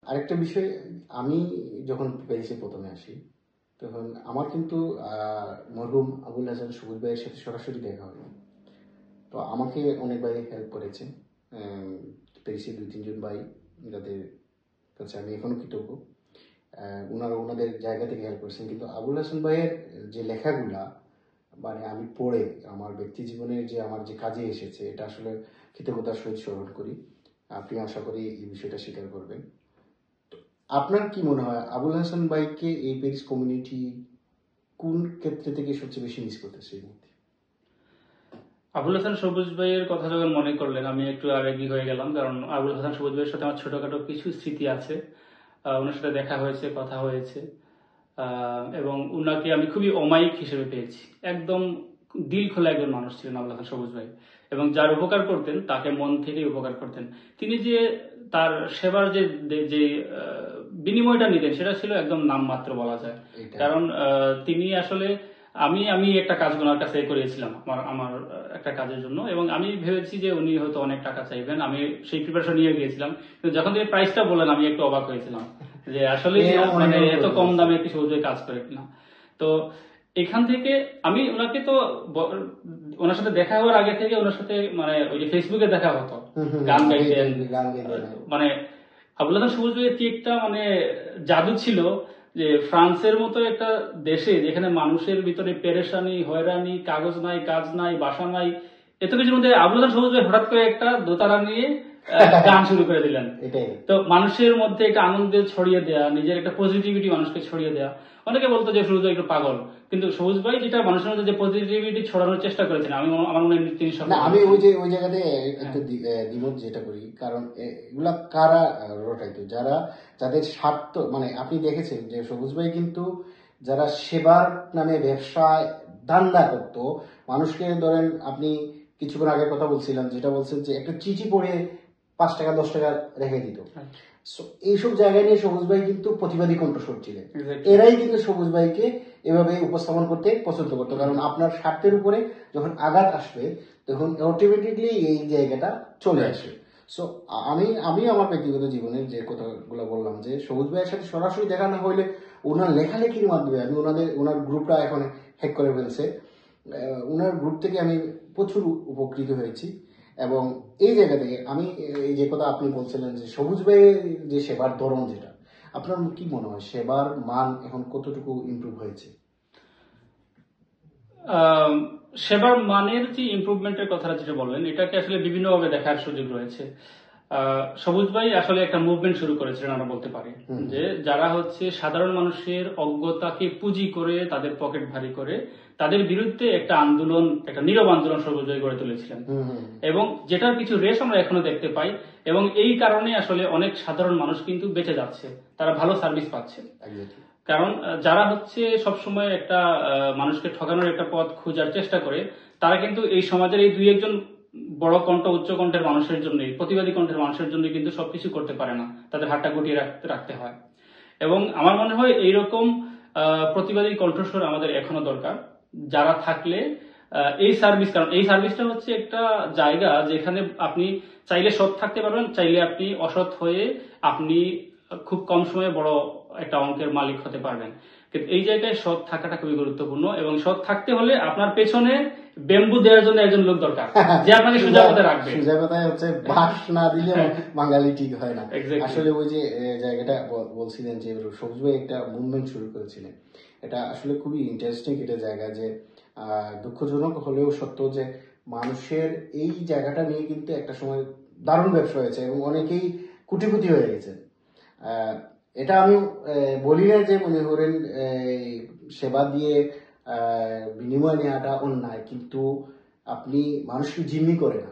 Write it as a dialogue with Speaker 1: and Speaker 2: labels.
Speaker 1: আরেকটা বিষয়, আমি যখন প্যারিসে প্রথমে আসি তখন আমার কিন্তু মরহুম আবুল হাসান সবুজ ভাইয়ের সাথে সরাসরি দেখা হয়নি। তো আমাকে অনেক ভাই হেল্প করেছে, প্যারিসে 2-3 জন ভাই যাদের কাছে আমি এখনো কৃতজ্ঞ। ওনারা ওনাদের জায়গা থেকে হেল্প করেছেন, কিন্তু আবুল হাসান ভাইয়ের যে লেখাগুলা মানে আমি পড়ে আমার ব্যক্তি জীবনের যে আমার যে কাজে এসেছে, এটা আসলে কৃতজ্ঞতার সহিত স্মরণ করি। আপনি আশা করি এই বিষয়টা স্বীকার করবেন। আপনার কি মনে হয় আবুল হাসান ভাইকে এই প্যারিস কমিউনিটি কোন ক্ষেত্রে থেকে সবচেয়ে বেশি মিস করতেছে এই মুহূর্তে?
Speaker 2: আবুল হাসান সবুজ ভাইয়ের কথা যখন মনে করলেন আমি একটু আবেগী হয়ে গেলাম, কারণ আবুল হাসান সবুজ ভাইয়ের সাথে আমার ছোটখাটো কিছু স্মৃতি আছে। ওনার সাথে দেখা হয়েছে, কথা হয়েছে, এবং উনাকে আমি খুবই অমায়িক হিসেবে পেয়েছি। একদম দিল খোলা একজন মানুষ ছিলেন আবুল হাসান সবুজ ভাই, এবং যার উপকার করতেন তাকে মন থেকেই উপকার করতেন। তিনি যে তার সেবার যে যে বিনিময়টা নিতেন সেটা ছিল একদম নামমাত্র বলা যায়। কারণ তিনি আসলে আমি আমি একটা কাজ ওনার কাছে করিয়েছিলাম আমার আমার একটা কাজের জন্য, এবং আমি ভেবেছি যে উনি হয়তো অনেক টাকা চাইবেন, আমি সেই প্রিপারেশন নিয়ে গিয়েছিলাম। কিন্তু যখন তিনি প্রাইসটা বললেন আমি একটু অবাক হয়েছিলাম যে আসলে মানে এত কম দামে একটি সহজে কাজ করে কিনা। তো এখান থেকে আমি ওনাকে তো ওনার সাথে দেখা হওয়ার আগে থেকে ওনার সাথে মানে ওই যে ফেসবুকে দেখা হতো, গান গাইতেন, মানে আবুল হাসান সবুজ ভাইয়ের কি একটা মানে জাদু ছিল যে ফ্রান্সের মতো একটা দেশে যেখানে মানুষের ভিতরে পেরেশানি, হয়রানি, কাগজ নাই, কাজ নাই, বাসা নাই, এত কিছুর মধ্যে আবুল হাসান সবুজ ভাই হঠাৎ করে একটা দোতারা নিয়ে গান শুরু করে দিলেন। তো মানুষের মধ্যে একটা আনন্দ ছড়িয়ে দেয়া, নিজের একটা পজিটিভিটি মানুষকে ছড়িয়ে দেয়া। অনেকে বলতো যে সবুজ ভাই একটু পাগল, কিন্তু সবুজ ভাই যেটা মানুষের মধ্যে যে পজিটিভিটি ছড়ানোর চেষ্টা করেছেন, আমার মনে হয় তিনি সফল।
Speaker 1: আমি ওই জায়গাতে একটু দ্বিমত যেটা করি, কারণ এগুলা কারা রটাইতো, যাদের স্বার্থ, মানে আপনি দেখেছেন যে সবুজ ভাই কিন্তু যারা সেবার নামে ব্যবসায় ধান্দা করতো মানুষকে, ধরেন আপনি কিছুক্ষণ আগে কথা বলছিলাম, যেটা বলছেন যে একটা চিঠি পড়ে 5 টাকা 10 টাকা রেখে দিত। এইসব জায়গায় নিয়ে সবুজ ভাই কিন্তু প্রতিবাদী কণ্ঠস্বর ছিলেন। এরাই কিন্তু সবুজ ভাইকে এভাবে উপস্থাপন করতে পছন্দ করতো, কারণ আপনার স্বার্থের উপরে যখন আঘাত আসবে তখন অটোমেটিকলি এই জায়গাটা চলে আসে। সো আমি আমার ব্যক্তিগত জীবনের যে কথাগুলো বললাম, যে সবুজ ভাইয়ের সাথে সরাসরি দেখা না হইলে ওনার লেখালেখির মাধ্যমে আমি ওনার গ্রুপটা এখন হ্যাক করে ফেলছে, ওনার গ্রুপ থেকে আমি প্রচুর উপকৃত হয়েছি। এবং এই জায়গা থেকে আমি এই যে কথা আপনি বলছিলেন যে সবুজ ভাইয়ের যে সেবার ধরন, যেটা আপনার কি মনে হয় সেবার মান এখন কতটুকু ইমপ্রুভ হয়েছে?
Speaker 2: সেবার মানের যে ইমপ্রুভমেন্টের কথাটা যেটা বললেন, এটাকে আসলে বিভিন্নভাবে দেখার সুযোগ রয়েছে। সবুজ ভাই আসলে একটা মুভমেন্ট শুরু করেছিলেন আমরা বলতে পারি, যে যারা হচ্ছে সাধারণ মানুষের অজ্ঞতাকে পুঁজি করে তাদের পকেট ভারী করে তাদের বিরুদ্ধে একটা আন্দোলন, একটা নীরব আন্দোলন সবুজ ভাই গড়ে তুলেছিলেন, এবং যেটার কিছু রেশ আমরা এখনো দেখতে পাই। এবং এই কারণে আসলে অনেক সাধারণ মানুষ কিন্তু বেঁচে যাচ্ছে, তারা ভালো সার্ভিস পাচ্ছে। কারণ যারা হচ্ছে সবসময় একটা মানুষকে ঠকানোর একটা পথ খোঁজার চেষ্টা করে, তারা কিন্তু এই সমাজের এই 2-1 বড় কণ্ঠ, উচ্চ কণ্ঠের মানুষের জন্য, প্রতিবাদী কণ্ঠের মানুষের জন্য কিন্তু সবকিছু করতে পারে না, তাদের হাতটা গুটিয়ে রাখতে হয়। এবং আমার মনে হয় এইরকম প্রতিবাদী কণ্ঠস্বর আমাদের এখনো দরকার, যারা থাকলে এই সার্ভিস, কারণ এই সার্ভিসটা হচ্ছে একটা জায়গা যেখানে আপনি চাইলে সৎ থাকতে পারবেন, চাইলে আপনি অসৎ হয়ে আপনি খুব কম সময়ে বড় একটা অঙ্কের মালিক হতে পারবেন। কিন্তু এই জায়গায় সৎ থাকাটা খুবই গুরুত্বপূর্ণ, এবং সৎ থাকতে হলে আপনার পেছনে বেম্বু দেওয়ার জন্য একজন লোক দরকার যে আপনাকে সোজা পথে রাখবে।
Speaker 1: সোজা কথায় হচ্ছে বাঁশ না দিলে বাঙালি ঠিক হয় না। আসলে ওই যে জায়গাটা বলছিলেন যে সবুজ ভাই একটা মুভমেন্ট শুরু করেছিলেন, এটা আসলে খুবই ইন্টারেস্টিং একটা জায়গা। যে দুঃখজনক হলেও সত্য যে মানুষের এই জায়গাটা নিয়ে কিন্তু একটা সময় দারুণ ব্যবসা হয়েছে এবং অনেকেই কোটিপতি হয়ে গেছে। এটা আমি বলি না যে মনে করেন সেবা দিয়ে বিনিময় নেওয়াটা অন্যায়, কিন্তু আপনি মানুষকে জিম্মি করে না,